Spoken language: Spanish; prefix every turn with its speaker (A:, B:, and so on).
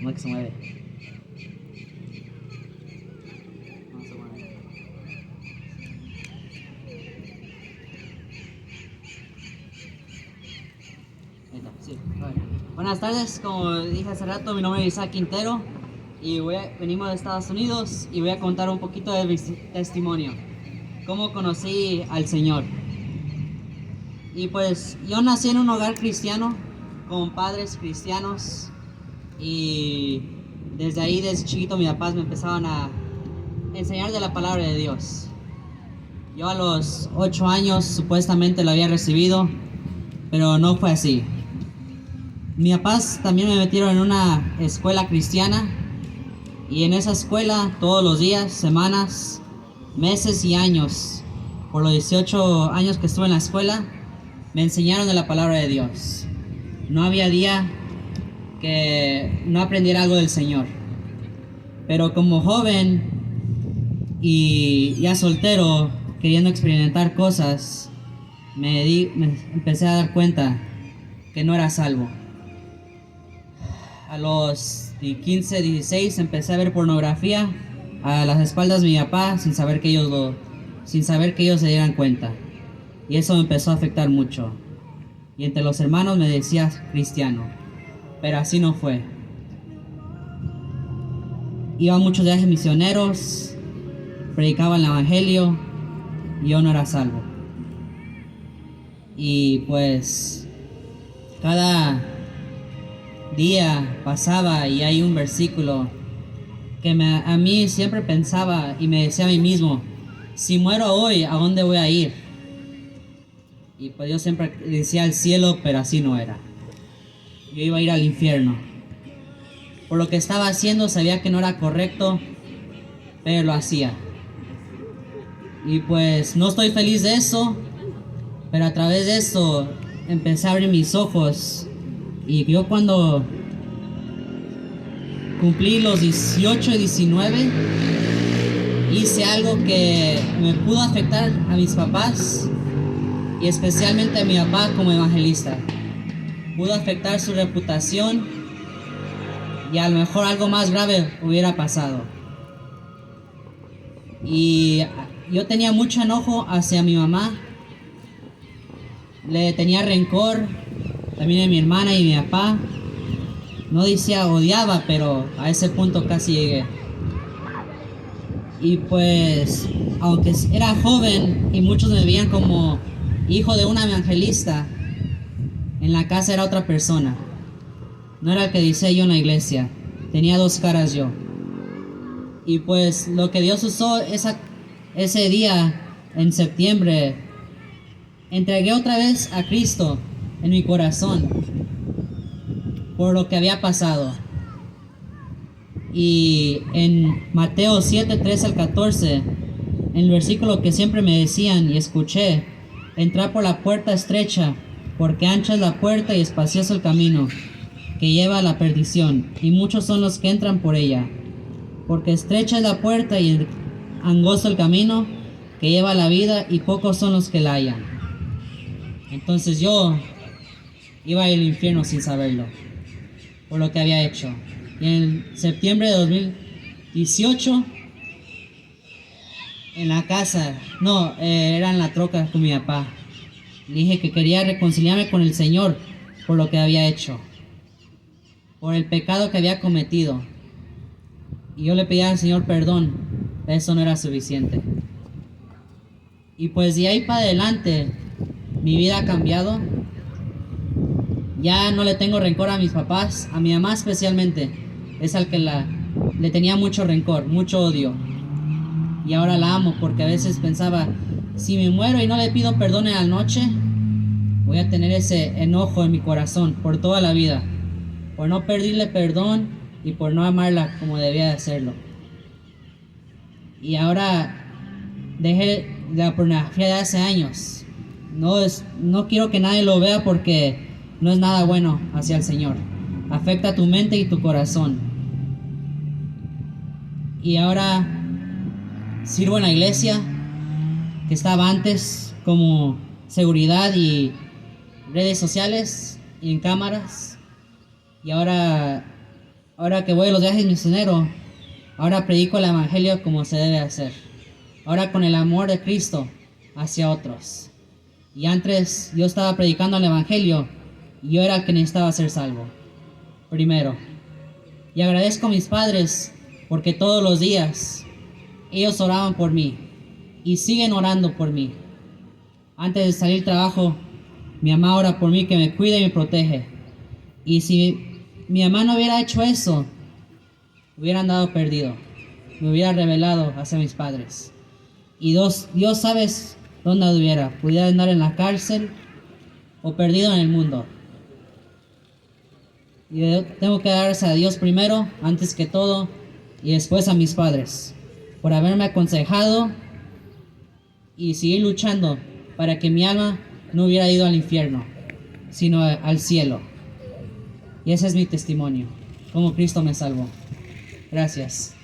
A: No es que se mueve. No se mueve. Ahí está, sí. A ver. Buenas tardes, como dije hace rato, mi nombre es Isaac Quintero y venimos de Estados Unidos y voy a contar un poquito de mi testimonio. Cómo conocí al Señor. Y pues yo nací en un hogar cristiano con padres cristianos y desde ahí, desde chiquito, mis papás me empezaban a enseñar de la palabra de Dios. Yo a los 8 años supuestamente lo había recibido, pero no fue así. Mis papás también me metieron en una escuela cristiana y en esa escuela todos los días, semanas, meses y años, por los 18 años que estuve en la escuela, me enseñaron de la palabra de Dios. No había día que no aprendiera algo del Señor. Pero como joven y ya soltero, queriendo experimentar cosas, me empecé a dar cuenta que no era salvo. A los 15, 16 empecé a ver pornografía a las espaldas de mi papá sin saber que ellos se dieran cuenta. Y eso me empezó a afectar mucho. Y entre los hermanos me decía cristiano, pero así no fue. Iba a muchos viajes misioneros, predicaba el evangelio y yo no era salvo. Y pues cada día pasaba y hay un versículo que a mí siempre pensaba y me decía a mí mismo, si muero hoy, ¿a dónde voy a ir? Y pues yo siempre decía al cielo, pero así no era. Yo iba a ir al infierno. Por lo que estaba haciendo sabía que no era correcto, pero lo hacía. Y pues no estoy feliz de eso, pero a través de eso empecé a abrir mis ojos. Y yo cuando cumplí los 18 y 19, hice algo que me pudo afectar a mis papás y especialmente a mi papá como evangelista. Pudo afectar su reputación y a lo mejor algo más grave hubiera pasado. Y yo tenía mucho enojo hacia mi mamá, le tenía rencor también a mi hermana y mi papá. No decía odiaba, pero a ese punto casi llegué. Y pues, aunque era joven y muchos me veían como hijo de un evangelista, en la casa era otra persona. No era el que dice yo en la iglesia. Tenía dos caras yo. Y pues lo que Dios usó ese día, en septiembre, entregué otra vez a Cristo en mi corazón por lo que había pasado. Y en Mateo 7, 13 al 14, en el versículo que siempre me decían y escuché, entrad por la puerta estrecha, porque ancha es la puerta y espacioso el camino que lleva a la perdición, y muchos son los que entran por ella. Porque estrecha es la puerta y angosto el camino que lleva a la vida, y pocos son los que la hallan. Entonces yo iba al infierno sin saberlo, por lo que había hecho. Y en septiembre de 2018, en la casa, era en la troca con mi papá, le dije que quería reconciliarme con el Señor por lo que había hecho, por el pecado que había cometido. Y yo le pedía al Señor perdón, eso no era suficiente. Y pues de ahí para adelante, mi vida ha cambiado. Ya no le tengo rencor a mis papás, a mi mamá especialmente, es al que le tenía mucho rencor, mucho odio. Y ahora la amo porque a veces pensaba, si me muero y no le pido perdón en la noche, voy a tener ese enojo en mi corazón por toda la vida, por no pedirle perdón y por no amarla como debía de hacerlo. Y ahora dejé la pornografía de hace años. No quiero que nadie lo vea porque no es nada bueno hacia el Señor. Afecta tu mente y tu corazón. Y ahora sirvo en la iglesia que estaba antes como seguridad y redes sociales y en cámaras. Y ahora Ahora que voy a los viajes misioneros, ahora predico el evangelio como se debe hacer. Ahora con el amor de Cristo hacia otros. Y antes yo estaba predicando el evangelio y yo era el que necesitaba ser salvo. Primero. Y agradezco a mis padres porque todos los días ellos oraban por mí y siguen orando por mí. Antes de salir al trabajo, mi mamá ora por mí, que me cuida y me protege. Y si mi mamá no hubiera hecho eso, hubiera andado perdido. Me hubiera revelado hacia mis padres. Y Dios sabes dónde hubiera. Pudiera andar en la cárcel o perdido en el mundo. Y yo tengo que dar gracias a Dios primero, antes que todo, y después a mis padres, por haberme aconsejado y seguir luchando para que mi alma no hubiera ido al infierno, sino al cielo. Y ese es mi testimonio, cómo Cristo me salvó. Gracias.